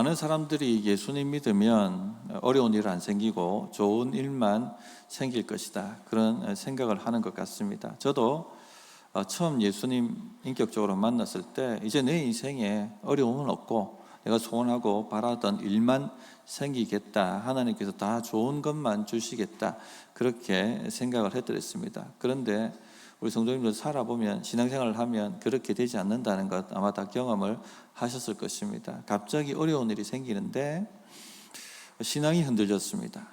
많은 사람들이 예수님 믿으면 어려운 일 안 생기고 좋은 일만 생길 것이다, 그런 생각을 하는 것 같습니다. 저도 처음 예수님 인격적으로 만났을 때 이제 내 인생에 어려움은 없고 내가 소원하고 바라던 일만 생기겠다, 하나님께서 다 좋은 것만 주시겠다, 그렇게 생각을 했더랬습니다. 그런데 우리 성도님들 살아보면, 신앙생활을 하면 그렇게 되지 않는다는 것 아마 다 경험을 하셨을 것입니다. 갑자기 어려운 일이 생기는데 신앙이 흔들렸습니다.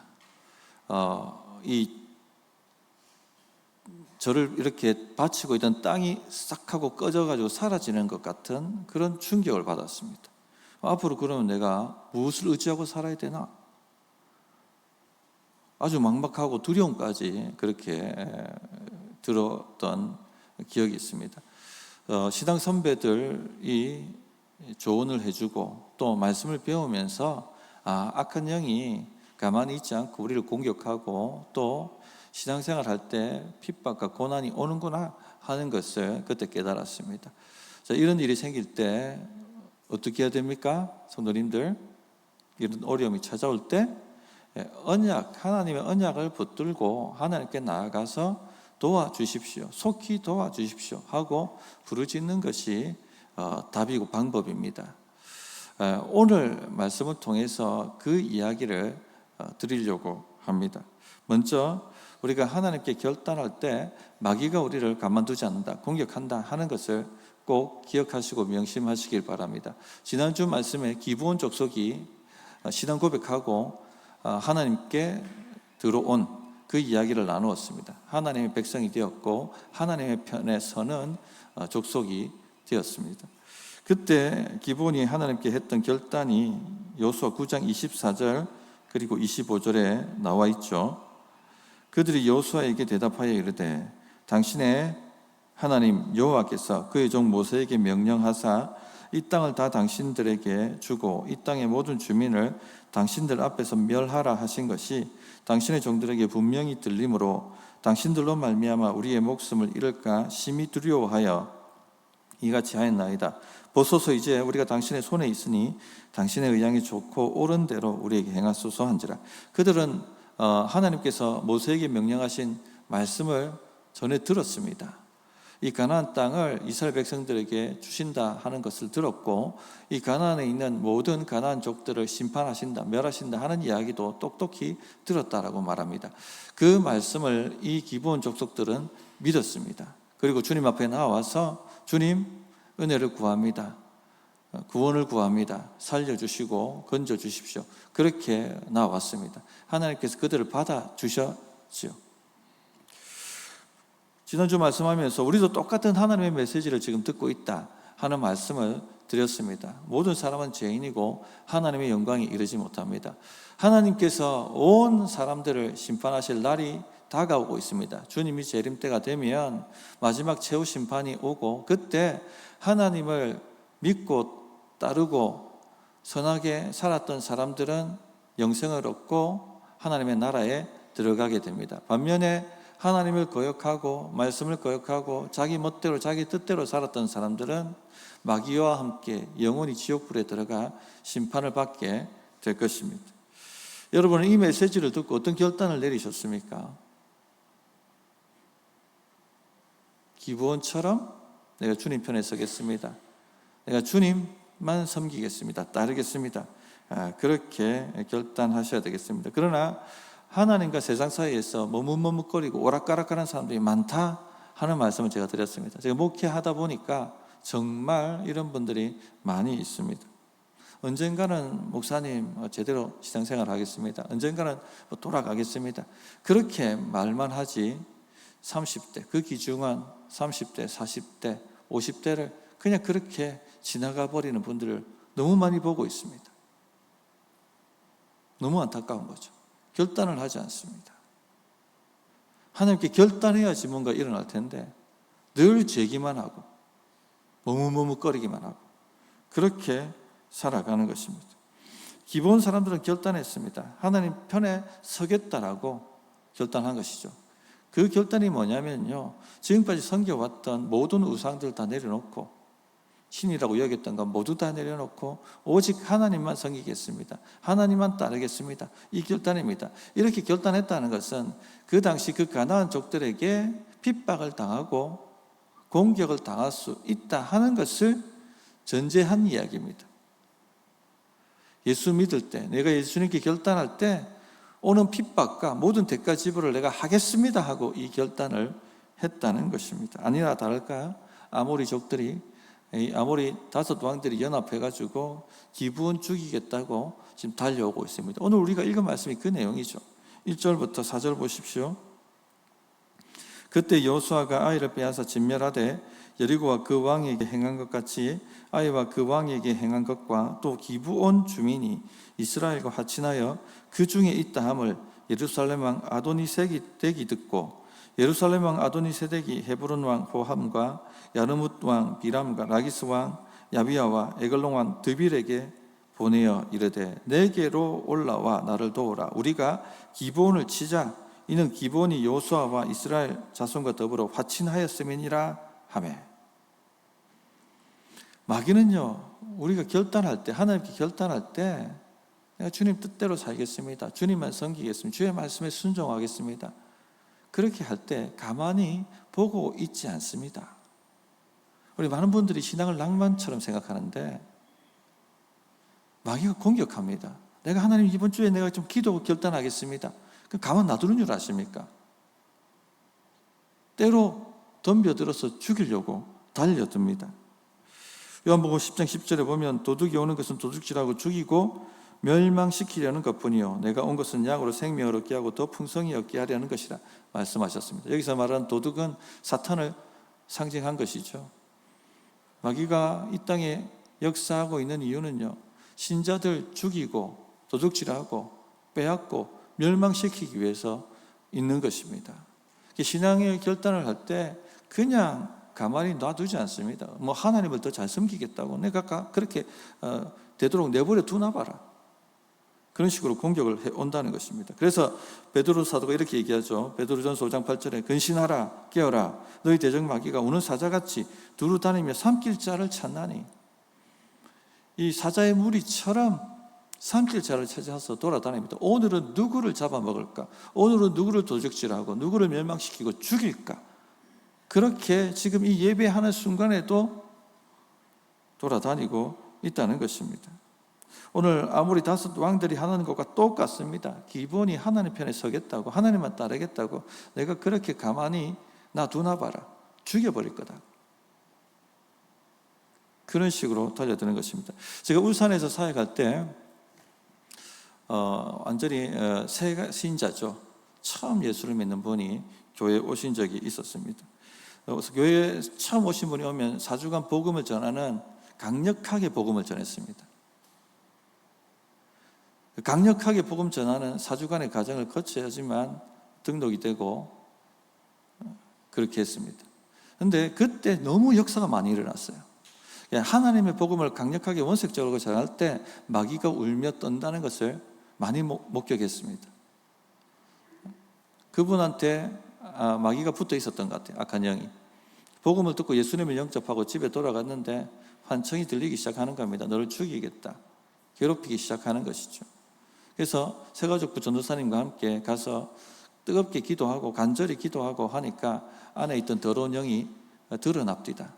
저를 이렇게 바치고 있던 땅이 싹 하고 꺼져가지고 사라지는 것 같은 그런 충격을 받았습니다. 앞으로 그러면 내가 무엇을 의지하고 살아야 되나? 아주 막막하고 두려움까지 그렇게 들었던 기억이 있습니다. 신앙 선배들이 조언을 해주고 또 말씀을 배우면서 악한 영이 가만히 있지 않고 우리를 공격하고 또 신앙생활 할 때 핍박과 고난이 오는구나 하는 것을 그때 깨달았습니다. 자, 이런 일이 생길 때 어떻게 해야 됩니까? 성도님들, 이런 어려움이 찾아올 때 하나님의 언약을 붙들고 하나님께 나아가서 도와주십시오, 속히 도와주십시오 하고 부르짖는 것이 답이고 방법입니다. 오늘 말씀을 통해서 그 이야기를 드리려고 합니다. 먼저 우리가 하나님께 결단할 때 마귀가 우리를 가만두지 않는다, 공격한다 하는 것을 꼭 기억하시고 명심하시길 바랍니다. 지난주 말씀에 기브온 족속이 신앙 고백하고 하나님께 들어온 그 이야기를 나누었습니다. 하나님의 백성이 되었고 하나님의 편에 서는 족속이 되었습니다. 그때 기브온이 하나님께 했던 결단이 여호수아 9장 24절 그리고 25절에 나와 있죠. 그들이 여호수아에게 대답하여 이르되 당신의 하나님 여호와께서 그의 종 모세에게 명령하사 이 땅을 다 당신들에게 주고 이 땅의 모든 주민을 당신들 앞에서 멸하라 하신 것이 당신의 종들에게 분명히 들리므로 당신들로 말미암아 우리의 목숨을 잃을까 심히 두려워하여 이같이 하였나이다. 보소서, 이제 우리가 당신의 손에 있으니 당신의 의향이 좋고 옳은 대로 우리에게 행하소서 한지라. 그들은 하나님께서 모세에게 명령하신 말씀을 전해 들었습니다. 이 가나안 땅을 이스라엘 백성들에게 주신다 하는 것을 들었고 이 가나안에 있는 모든 가나안족들을 심판하신다, 멸하신다 하는 이야기도 똑똑히 들었다라고 말합니다. 그 말씀을 이 기브온 족속들은 믿었습니다. 그리고 주님 앞에 나와서 주님, 은혜를 구합니다, 구원을 구합니다, 살려주시고 건져주십시오, 그렇게 나왔습니다. 하나님께서 그들을 받아주셨지요. 지난주 말씀하면서 우리도 똑같은 하나님의 메시지를 지금 듣고 있다 하는 말씀을 드렸습니다. 모든 사람은 죄인이고 하나님의 영광에 이르지 못합니다. 하나님께서 온 사람들을 심판하실 날이 다가오고 있습니다. 주님이 재림 때가 되면 마지막 최후 심판이 오고 그때 하나님을 믿고 따르고 선하게 살았던 사람들은 영생을 얻고 하나님의 나라에 들어가게 됩니다. 반면에 하나님을 거역하고 말씀을 거역하고 자기 멋대로 자기 뜻대로 살았던 사람들은 마귀와 함께 영원히 지옥불에 들어가 심판을 받게 될 것입니다. 여러분은 이 메시지를 듣고 어떤 결단을 내리셨습니까? 기브온처럼 내가 주님 편에 서겠습니다, 내가 주님만 섬기겠습니다, 따르겠습니다, 그렇게 결단하셔야 되겠습니다. 그러나 하나님과 세상 사이에서 머뭇머뭇거리고 오락가락하는 사람들이 많다 하는 말씀을 제가 드렸습니다. 제가 목회하다 보니까 정말 이런 분들이 많이 있습니다. 언젠가는 목사님 제대로 신앙생활 하겠습니다, 언젠가는 돌아가겠습니다, 그렇게 말만 하지 30대, 그 귀중한 30대, 40대, 50대를 그냥 그렇게 지나가 버리는 분들을 너무 많이 보고 있습니다. 너무 안타까운 거죠. 결단을 하지 않습니다. 하나님께 결단해야지 뭔가 일어날 텐데 늘 제기만 하고 머뭇머뭇거리기만 하고 그렇게 살아가는 것입니다. 기본 사람들은 결단했습니다. 하나님 편에 서겠다라고 결단한 것이죠. 그 결단이 뭐냐면요, 지금까지 섬겨왔던 모든 우상들 다 내려놓고 신이라고 여겼던 건 모두 다 내려놓고 오직 하나님만 섬기겠습니다. 하나님만 따르겠습니다. 이 결단입니다. 이렇게 결단했다는 것은 그 당시 그 가나안 족들에게 핍박을 당하고 공격을 당할 수 있다 하는 것을 전제한 이야기입니다. 예수 믿을 때, 내가 예수님께 결단할 때 오는 핍박과 모든 대가 지불을 내가 하겠습니다 하고 이 결단을 했다는 것입니다. 아니나 다를까 아모리 족들이, 아모리 5왕들이 연합해가지고 기브온 죽이겠다고 지금 달려오고 있습니다. 오늘 우리가 읽은 말씀이 그 내용이죠. 1절부터 4절 보십시오. 그때 여호수아가 아이를 빼앗아 진멸하되 여리고와 그 왕에게 행한 것 같이 아이와 그 왕에게 행한 것과 또 기브온 주민이 이스라엘과 화친하여 그 중에 있다 함을 예루살렘 왕 아도니세덱이 듣고 예루살렘 왕 아도니세덱이 헤브론 왕 호함과 야르뭇 왕 비람과 라기스 왕 야비야와 에글론 왕 드빌에게 보내어 이르되 내게로 올라와 나를 도우라. 우리가 기브온을 치자. 이는 기브온이 여호수아와 이스라엘 자손과 더불어 화친하였음이니라 하매. 마귀는요, 우리가 결단할 때, 하나님께 결단할 때 내가 주님 뜻대로 살겠습니다, 주님만 섬기겠습니다, 주의 말씀에 순종하겠습니다, 그렇게 할 때 가만히 보고 있지 않습니다. 우리 많은 분들이 신앙을 낭만처럼 생각하는데 마귀가 공격합니다. 내가 하나님 이번 주에 내가 좀 기도하고 결단하겠습니다. 그럼 가만 놔두는 줄 아십니까? 때로 덤벼들어서 죽이려고 달려듭니다. 요한복음 10장 10절에 보면 도둑이 오는 것은 도둑질하고 죽이고 멸망시키려는 것뿐이요 내가 온 것은 양으로 생명을 얻게 하고 더 풍성히 얻게 하려는 것이라 말씀하셨습니다. 여기서 말하는 도둑은 사탄을 상징한 것이죠. 마귀가 이 땅에 역사하고 있는 이유는요, 신자들 죽이고 도둑질하고 빼앗고 멸망시키기 위해서 있는 것입니다. 신앙의 결단을 할 때 그냥 가만히 놔두지 않습니다. 뭐 하나님을 더 잘 섬기겠다고 내가 그렇게 되도록 내버려 두나 봐라, 그런 식으로 공격을 해온다는 것입니다. 그래서 베드로 사도가 이렇게 얘기하죠. 베드로전서 5장 8절에 근신하라 깨어라 너희 대적 마귀가 우는 사자같이 두루 다니며 삼킬 자를 찾나니. 이 사자의 무리처럼 삼킬 자를 찾아서 돌아다닙니다. 오늘은 누구를 잡아먹을까? 오늘은 누구를 도적질하고 누구를 멸망시키고 죽일까? 그렇게 지금 이 예배하는 순간에도 돌아다니고 있다는 것입니다. 오늘 아무리 5 왕들이 하는 것과 똑같습니다. 기본이 하나님 편에 서겠다고, 하나님만 따르겠다고 내가 그렇게 가만히 놔두나 봐라, 죽여버릴 거다, 그런 식으로 달려드는 것입니다. 제가 울산에서 사역할 때 완전히 새 신자죠. 처음 예수를 믿는 분이 교회에 오신 적이 있었습니다. 그래서 교회에 처음 오신 분이 오면 4주간 복음을 전하는 강력하게 복음을 전했습니다. 강력하게 복음 전하는 4주간의 과정을 거쳐야지만 등록이 되고 그렇게 했습니다. 그런데 그때 너무 역사가 많이 일어났어요. 하나님의 복음을 강력하게 원색적으로 전할 때 마귀가 울며 떤다는 것을 많이 목격했습니다. 그분한테 마귀가 붙어 있었던 것 같아요. 악한 영이. 복음을 듣고 예수님을 영접하고 집에 돌아갔는데 환청이 들리기 시작하는 겁니다. 너를 죽이겠다, 괴롭히기 시작하는 것이죠. 그래서 새가족부 전도사님과 함께 가서 뜨겁게 기도하고 간절히 기도하고 하니까 안에 있던 더러운 영이 드러납니다.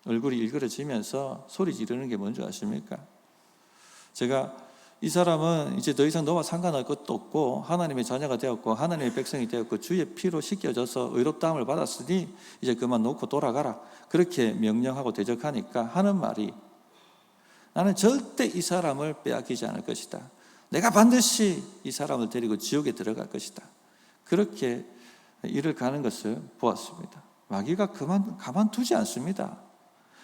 얼굴이 일그러지면서 소리 지르는 게 뭔지 아십니까? 제가 이 사람은 이제 더 이상 너와 상관할 것도 없고 하나님의 자녀가 되었고 하나님의 백성이 되었고 주의 피로 씻겨져서 의롭다함을 받았으니 이제 그만 놓고 돌아가라, 그렇게 명령하고 대적하니까 하는 말이, 나는 절대 이 사람을 빼앗기지 않을 것이다, 내가 반드시 이 사람을 데리고 지옥에 들어갈 것이다, 그렇게 일을 가는 것을 보았습니다. 마귀가 가만두지 않습니다.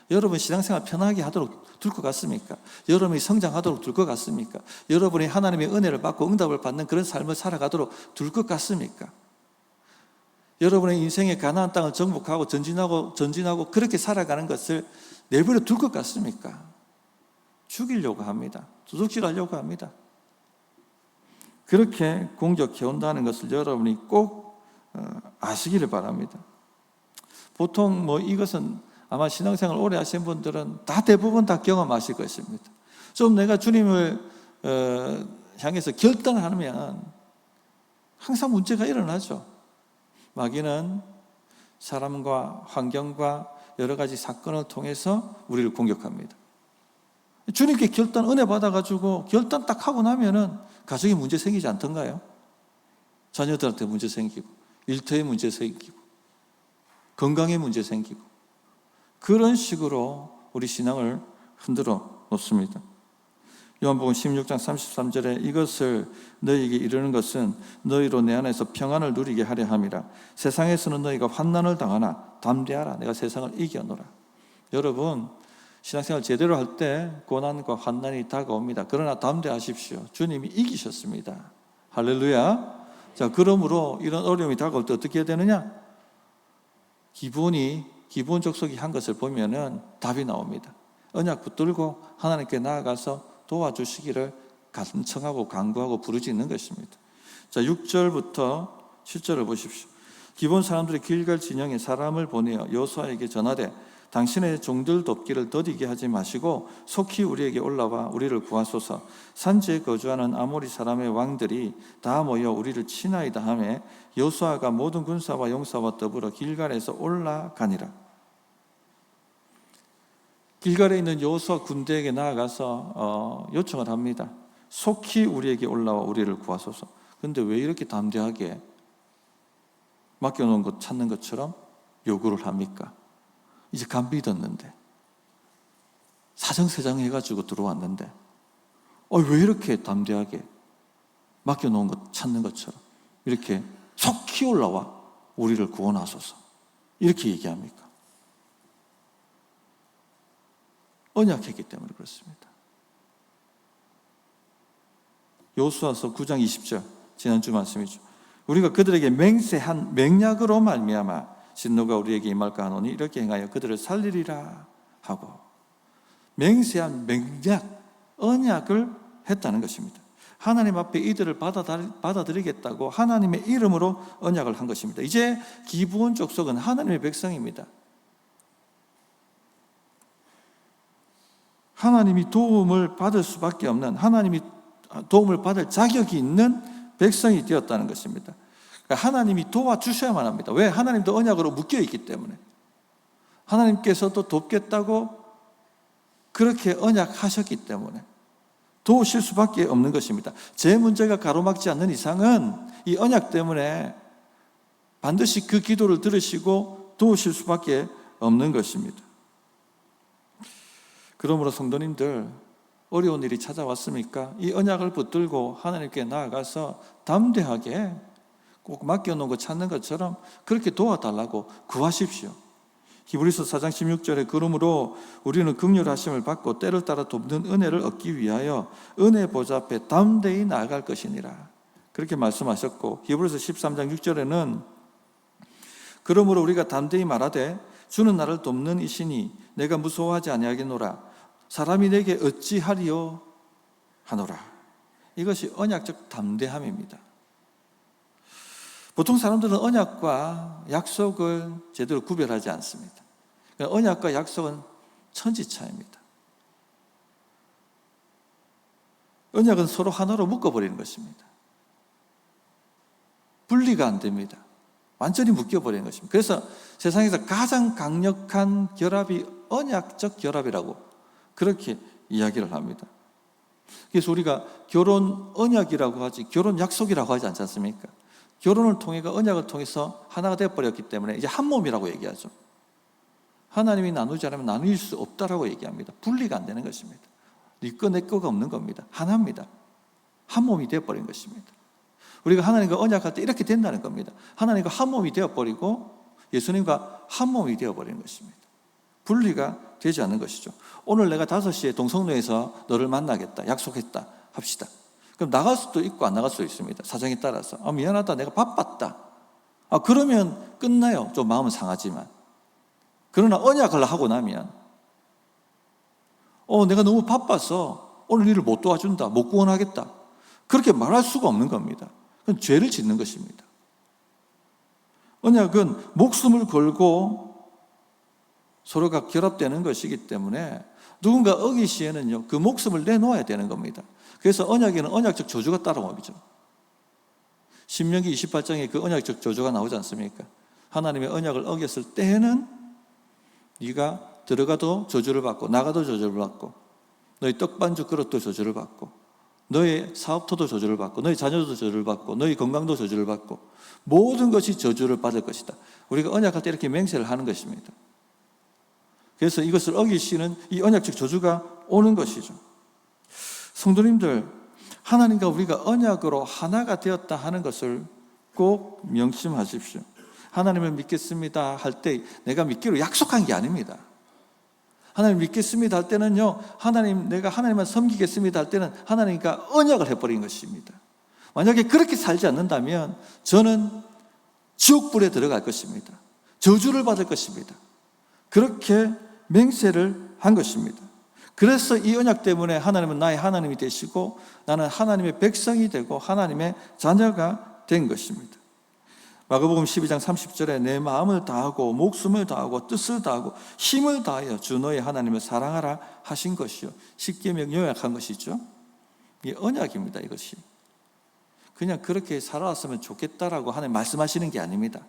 여러분 신앙생활 편하게 하도록 둘 것 같습니까? 여러분이 성장하도록 둘 것 같습니까? 여러분이 하나님의 은혜를 받고 응답을 받는 그런 삶을 살아가도록 둘 것 같습니까? 여러분의 인생의 가나안 땅을 정복하고 전진하고 그렇게 살아가는 것을 내버려 둘 것 같습니까? 죽이려고 합니다. 도둑질하려고 합니다. 그렇게 공격해온다는 것을 여러분이 꼭 아시기를 바랍니다. 보통 이것은 아마 신앙생활 오래 하신 분들은 대부분 다 경험하실 것입니다. 좀 내가 주님을 향해서 결단하면 항상 문제가 일어나죠. 마귀는 사람과 환경과 여러 가지 사건을 통해서 우리를 공격합니다. 주님께 결단 은혜 받아가지고 결단 딱 하고 나면은 가정에 문제 생기지 않던가요? 자녀들한테 문제 생기고, 일터에 문제 생기고, 건강에 문제 생기고, 그런 식으로 우리 신앙을 흔들어 놓습니다. 요한복음 16장 33절에 이것을 너희에게 이르는 것은 너희로 내 안에서 평안을 누리게 하려 함이라. 세상에서는 너희가 환난을 당하나 담대하라. 내가 세상을 이겨노라. 여러분, 신앙생활 제대로 할 때 고난과 환난이 다가옵니다. 그러나 담대하십시오. 주님이 이기셨습니다. 할렐루야. 자, 그러므로 이런 어려움이 다가올 때 어떻게 해야 되느냐? 기본 족속이 한 것을 보면은 답이 나옵니다. 언약 붙들고 하나님께 나아가서 도와주시기를 간청하고 간구하고 부르짖는 것입니다. 자, 6절부터 7절을 보십시오. 기본 사람들이 길갈 진영에 사람을 보내어 여호수아에게 전하되 당신의 종들 돕기를 더디게 하지 마시고 속히 우리에게 올라와 우리를 구하소서. 산지에 거주하는 아모리 사람의 왕들이 다 모여 우리를 치나이다 하매 여호수아가 모든 군사와 용사와 더불어 길갈에서 올라가니라. 길갈에 있는 여호수아 군대에게 나아가서 요청을 합니다. 속히 우리에게 올라와 우리를 구하소서. 그런데 왜 이렇게 담대하게 맡겨놓은 것 찾는 것처럼 요구를 합니까? 이제 간 믿었는데, 사정세정 해가지고 들어왔는데 왜 이렇게 담대하게 맡겨놓은 것 찾는 것처럼 이렇게 속히 올라와 우리를 구원하소서 이렇게 얘기합니까? 언약했기 때문에 그렇습니다. 여호수아서 9장 20절 지난주 말씀이죠. 우리가 그들에게 맹세한 맹약으로 말미암아 진노가 우리에게 임할까 하노니 이렇게 행하여 그들을 살리리라 하고, 맹세한 맹약, 언약을 했다는 것입니다. 하나님 앞에 이들을 받아들이겠다고 하나님의 이름으로 언약을 한 것입니다. 이제 기본 족속은 하나님의 백성입니다. 하나님이 도움을 받을 수밖에 없는, 하나님이 도움을 받을 자격이 있는 백성이 되었다는 것입니다. 그러니까 하나님이 도와주셔야만 합니다. 왜? 하나님도 언약으로 묶여있기 때문에. 하나님께서도 돕겠다고 그렇게 언약하셨기 때문에 도우실 수밖에 없는 것입니다. 제 문제가 가로막지 않는 이상은 이 언약 때문에 반드시 그 기도를 들으시고 도우실 수밖에 없는 것입니다. 그러므로 성도님들, 어려운 일이 찾아왔습니까? 이 언약을 붙들고 하나님께 나아가서 담대하게 꼭 맡겨놓은 것 찾는 것처럼 그렇게 도와달라고 구하십시오. 히브리서 4장 16절에 그러므로 우리는 긍휼하심을 받고 때를 따라 돕는 은혜를 얻기 위하여 은혜 보좌 앞에 담대히 나아갈 것이니라 그렇게 말씀하셨고, 히브리서 13장 6절에는 그러므로 우리가 담대히 말하되 주는 나를 돕는 이시니 내가 무서워하지 아니하겠노라. 사람이 내게 어찌하리요 하노라. 이것이 언약적 담대함입니다. 보통 사람들은 언약과 약속을 제대로 구별하지 않습니다. 언약과 약속은 천지차이입니다. 언약은 서로 하나로 묶어버리는 것입니다. 분리가 안 됩니다. 완전히 묶여버리는 것입니다. 그래서 세상에서 가장 강력한 결합이 언약적 결합이라고 그렇게 이야기를 합니다. 그래서 우리가 결혼 언약이라고 하지 결혼 약속이라고 하지 않지 않습니까? 결혼을 통해서 언약을 통해서 하나가 되어버렸기 때문에 이제 한 몸이라고 얘기하죠. 하나님이 나누지 않으면 나눌 수 없다라고 얘기합니다. 분리가 안 되는 것입니다. 네 거 내 거가 없는 겁니다. 하나입니다. 한 몸이 되어버린 것입니다. 우리가 하나님과 언약할 때 이렇게 된다는 겁니다. 하나님과 한 몸이 되어버리고 예수님과 한 몸이 되어버리는 것입니다. 분리가 되지 않는 것이죠. 오늘 내가 5시에 동성로에서 너를 만나겠다 약속했다 합시다. 그럼 나갈 수도 있고 안 나갈 수도 있습니다. 사정에 따라서. 미안하다 내가 바빴다. 그러면 끝나요. 좀 마음은 상하지만. 그러나 언약을 하고 나면 내가 너무 바빠서 오늘 일을 못 도와준다, 못 구원하겠다, 그렇게 말할 수가 없는 겁니다. 그건 죄를 짓는 것입니다. 언약은 목숨을 걸고 서로가 결합되는 것이기 때문에 누군가 어기시에는요, 그 목숨을 내놓아야 되는 겁니다. 그래서 언약에는 언약적 저주가 따라오죠. 신명기 28장에 그 언약적 저주가 나오지 않습니까? 하나님의 언약을 어겼을 때에는 네가 들어가도 저주를 받고 나가도 저주를 받고 너희 떡반죽 그릇도 저주를 받고 너의 사업터도 저주를 받고 너희 자녀도 저주를 받고 너희 건강도 저주를 받고 모든 것이 저주를 받을 것이다. 우리가 언약할 때 이렇게 맹세를 하는 것입니다. 그래서 이것을 어기시는 이 언약적 저주가 오는 것이죠. 성도님들, 하나님과 우리가 언약으로 하나가 되었다 하는 것을 꼭 명심하십시오. 하나님을 믿겠습니다 할 때 내가 믿기로 약속한 게 아닙니다. 하나님 믿겠습니다 할 때는요, 내가 하나님만 섬기겠습니다 할 때는 하나님과 언약을 해버린 것입니다. 만약에 그렇게 살지 않는다면 저는 지옥불에 들어갈 것입니다. 저주를 받을 것입니다. 그렇게 맹세를 한 것입니다. 그래서 이 언약 때문에 하나님은 나의 하나님이 되시고 나는 하나님의 백성이 되고 하나님의 자녀가 된 것입니다. 마가복음 12장 30절에 내 마음을 다하고 목숨을 다하고 뜻을 다하고 힘을 다하여 주 너의 하나님을 사랑하라 하신 것이요. 십계명 요약한 것이죠. 이게 언약입니다. 이것이 그냥 그렇게 살아왔으면 좋겠다라고 하나님 말씀하시는 게 아닙니다.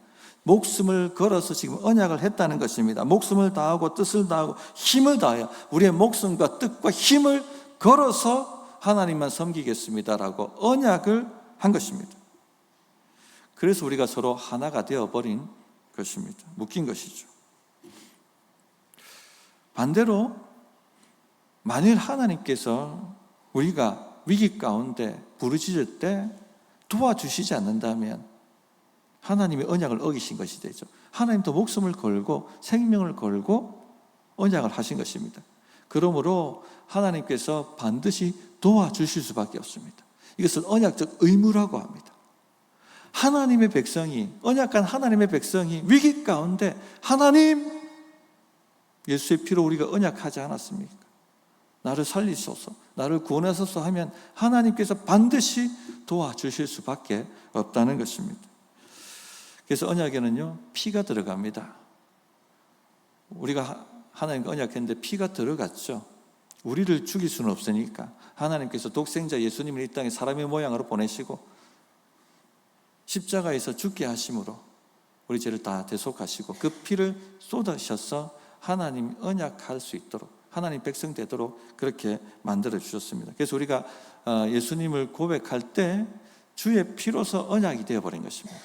목숨을 걸어서 지금 언약을 했다는 것입니다. 목숨을 다하고 뜻을 다하고 힘을 다하여 우리의 목숨과 뜻과 힘을 걸어서 하나님만 섬기겠습니다라고 언약을 한 것입니다. 그래서 우리가 서로 하나가 되어버린 것입니다. 묶인 것이죠. 반대로 만일 하나님께서 우리가 위기 가운데 부르짖을 때 도와주시지 않는다면 하나님의 언약을 어기신 것이 되죠. 하나님도 목숨을 걸고 생명을 걸고 언약을 하신 것입니다. 그러므로 하나님께서 반드시 도와주실 수밖에 없습니다. 이것을 언약적 의무라고 합니다. 하나님의 백성이, 언약한 하나님의 백성이 위기 가운데 하나님, 예수의 피로 우리가 언약하지 않았습니까? 나를 살리소서, 나를 구원하소서 하면 하나님께서 반드시 도와주실 수밖에 없다는 것입니다. 그래서 언약에는요, 피가 들어갑니다. 우리가 하나님과 언약했는데 피가 들어갔죠. 우리를 죽일 수는 없으니까 하나님께서 독생자 예수님을 이 땅에 사람의 모양으로 보내시고 십자가에서 죽게 하심으로 우리 죄를 다 대속하시고 그 피를 쏟으셔서 하나님 언약할 수 있도록 하나님 백성 되도록 그렇게 만들어 주셨습니다. 그래서 우리가 예수님을 고백할 때 주의 피로서 언약이 되어버린 것입니다.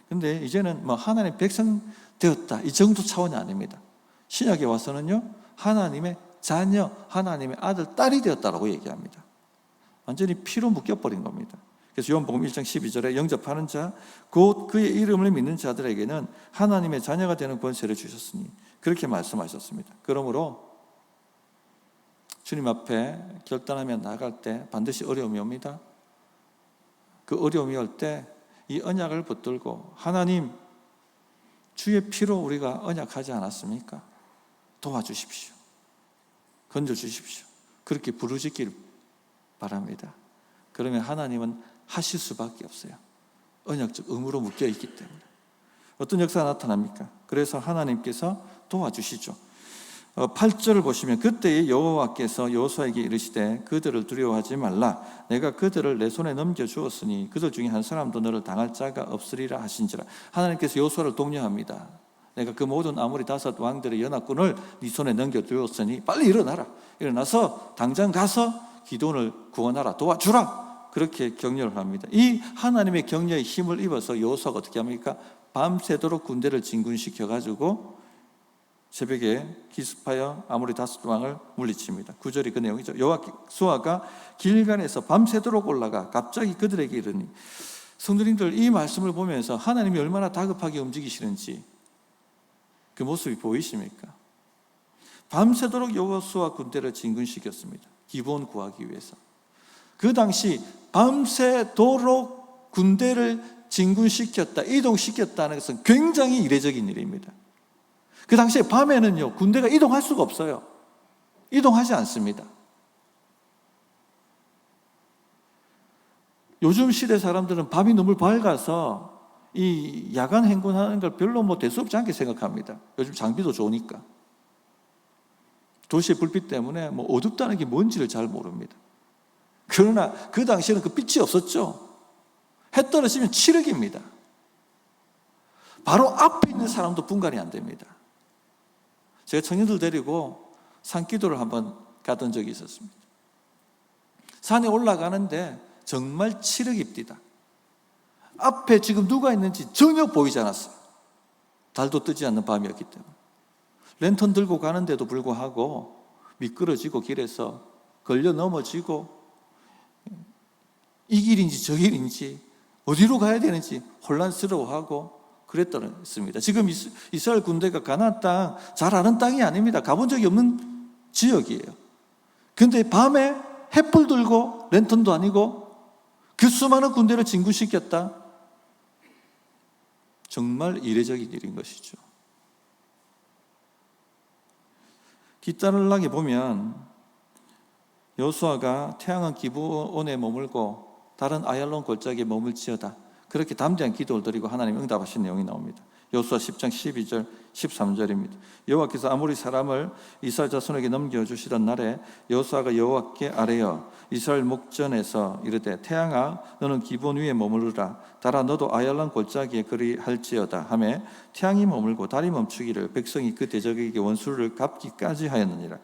근데 이제는 뭐 하나님 백성 되었다 이 정도 차원이 아닙니다. 신약에 와서는요, 하나님의 자녀, 하나님의 아들, 딸이 되었다라고 얘기합니다. 완전히 피로 묶여버린 겁니다. 그래서 요한복음 1장 12절에 영접하는 자, 곧 그의 이름을 믿는 자들에게는 하나님의 자녀가 되는 권세를 주셨으니 그렇게 말씀하셨습니다. 그러므로 주님 앞에 결단하며 나아갈 때 반드시 어려움이 옵니다. 그 어려움이 올 때 이 언약을 붙들고 하나님, 주의 피로 우리가 언약하지 않았습니까? 도와주십시오. 건져주십시오. 그렇게 부르짖길 바랍니다. 그러면 하나님은 하실 수밖에 없어요. 언약적 의무로 묶여 있기 때문에. 어떤 역사가 나타납니까? 그래서 하나님께서 도와주시죠. 8절을 보시면 그때의 여호와께서 여호수아에게 이르시되 그들을 두려워하지 말라. 내가 그들을 내 손에 넘겨주었으니 그들 중에 한 사람도 너를 당할 자가 없으리라 하신지라. 하나님께서 여호수아를 독려합니다. 내가 그 모든 아모리 다섯 왕들의 연합군을 네 손에 넘겨주었으니 빨리 일어나라. 일어나서 당장 가서 기드온을 구원하라. 도와주라. 그렇게 격려를 합니다. 이 하나님의 격려의 힘을 입어서 여호수아가 어떻게 합니까? 밤새도록 군대를 진군시켜가지고 새벽에 기습하여 아모리 다섯 왕을 물리칩니다. 9절이 그 내용이죠. 여호수아가 길갈에서 밤새도록 올라가 갑자기 그들에게 이르니, 성도님들 이 말씀을 보면서 하나님이 얼마나 다급하게 움직이시는지 그 모습이 보이십니까? 밤새도록 여호수아 군대를 진군시켰습니다. 기브온 구하기 위해서. 그 당시 밤새도록 군대를 진군시켰다, 이동시켰다는 것은 굉장히 이례적인 일입니다. 그 당시에 밤에는요, 군대가 이동할 수가 없어요. 이동하지 않습니다. 요즘 시대 사람들은 밤이 너무 밝아서 이 야간 행군하는 걸 별로 뭐 대수롭지 않게 생각합니다. 요즘 장비도 좋으니까. 도시의 불빛 때문에 뭐 어둡다는 게 뭔지를 잘 모릅니다. 그러나 그 당시에는 그 빛이 없었죠. 해 떨어지면 칠흑입니다. 바로 앞에 있는 사람도 분간이 안 됩니다. 제가 청년들 데리고 산기도를 한번 가던 적이 있었습니다. 산에 올라가는데 정말 칠흑입니다. 앞에 지금 누가 있는지 전혀 보이지 않았어요. 달도 뜨지 않는 밤이었기 때문에. 랜턴 들고 가는데도 불구하고 미끄러지고 길에서 걸려 넘어지고 이 길인지 저 길인지 어디로 가야 되는지 혼란스러워하고 그랬더랬습니다. 지금 이스라엘 군대가 가나안 땅 잘 아는 땅이 아닙니다. 가본 적이 없는 지역이에요. 근데 밤에 햇불 들고 랜턴도 아니고 그 수많은 군대를 진군시켰다. 정말 이례적인 일인 것이죠. 뒷단을 나게 보면 여호수아가 태양은 기브온에 머물고 다른 아얄론 골짜기에 머물지어다. 그렇게 담대한 기도를 드리고 하나님 응답하신 내용이 나옵니다. 여호수아 10장 12절 13절입니다. 여호와께서 아모리 사람을 이스라엘 자손에게 넘겨주시던 날에 여호수아가 여호와께 아뢰어 이스라엘 목전에서 이르되 태양아 너는 기브온 위에 머무르라. 달아 너도 아얄란 골짜기에 그리할지어다 하매 태양이 머물고 달이 멈추기를 백성이 그 대적에게 원수를 갚기까지 하였느니라.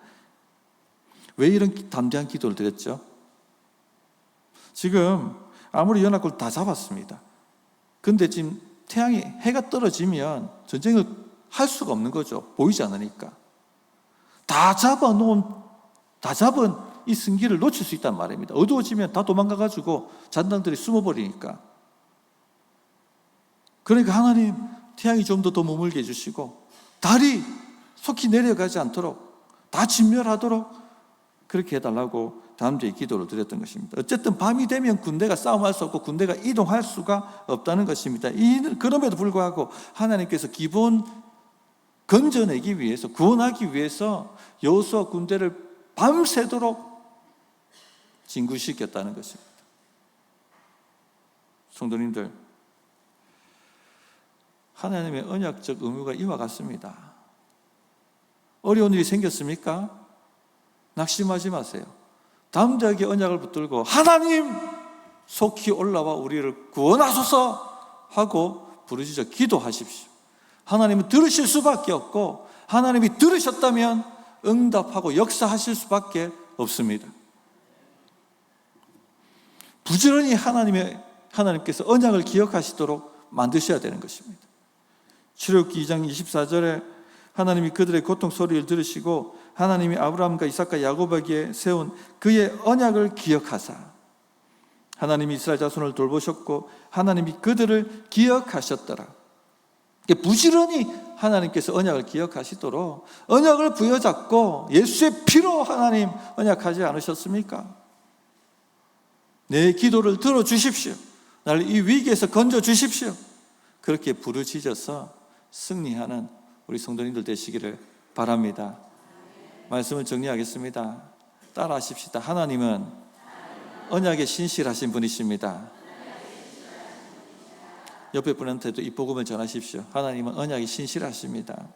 왜 이런 담대한 기도를 드렸죠? 지금 아무리 연합군을 다 잡았습니다. 근데 지금 해가 떨어지면 전쟁을 할 수가 없는 거죠. 보이지 않으니까. 다 잡은 이 승기를 놓칠 수 있단 말입니다. 어두워지면 다 도망가가지고 잔당들이 숨어버리니까. 그러니까 하나님 태양이 좀 더 머물게 해주시고 달이 속히 내려가지 않도록 다 진멸하도록 그렇게 해달라고 담대히 기도를 드렸던 것입니다. 어쨌든 밤이 되면 군대가 싸움할 수 없고 군대가 이동할 수가 없다는 것입니다. 그럼에도 불구하고 하나님께서 기본 건져내기 위해서 구원하기 위해서 여호수아 군대를 밤새도록 진군시켰다는 것입니다. 성도님들, 하나님의 언약적 의무가 이와 같습니다. 어려운 일이 생겼습니까? 낙심하지 마세요. 담대하게 언약을 붙들고 하나님 속히 올라와 우리를 구원하소서 하고 부르짖어 기도하십시오. 하나님은 들으실 수밖에 없고 하나님이 들으셨다면 응답하고 역사하실 수밖에 없습니다. 부지런히 하나님께서 언약을 기억하시도록 만드셔야 되는 것입니다. 출애굽기 2장 24절에 하나님이 그들의 고통 소리를 들으시고 하나님이 아브라함과 이삭과 야곱에게 세운 그의 언약을 기억하사 하나님이 이스라엘 자손을 돌보셨고 하나님이 그들을 기억하셨더라. 부지런히 하나님께서 언약을 기억하시도록 언약을 부여잡고 예수의 피로 하나님 언약하지 않으셨습니까? 내 기도를 들어주십시오. 나를 이 위기에서 건져주십시오. 그렇게 부르짖어서 승리하는 우리 성도님들 되시기를 바랍니다. 말씀을 정리하겠습니다. 따라하십시다. 하나님은 언약에 신실하신 분이십니다. 옆에 분한테도 이 복음을 전하십시오. 하나님은 언약이 신실하십니다.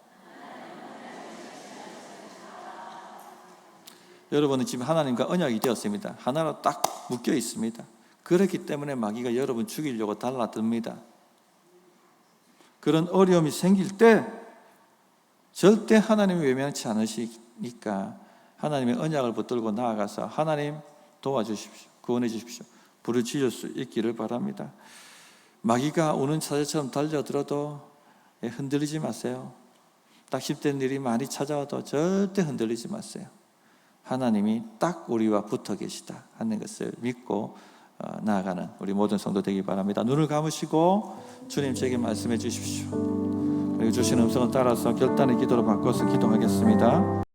여러분은 지금 하나님과 언약이 되었습니다. 하나로 딱 묶여 있습니다. 그렇기 때문에 마귀가 여러분 죽이려고 달라듭니다. 그런 어려움이 생길 때 절대 하나님이 외면치 않으시니까 하나님의 언약을 붙들고 나아가서 하나님 도와주십시오. 구원해 주십시오. 부르짖을 수 있기를 바랍니다. 마귀가 오는 사자처럼 달려들어도 흔들리지 마세요. 낙심된 일이 많이 찾아와도 절대 흔들리지 마세요. 하나님이 딱 우리와 붙어 계시다 하는 것을 믿고 나아가는 우리 모든 성도 되기 바랍니다. 눈을 감으시고 주님 제게 말씀해 주십시오. 그리고 주신 음성을 따라서 결단의 기도로 바꿔서 기도하겠습니다.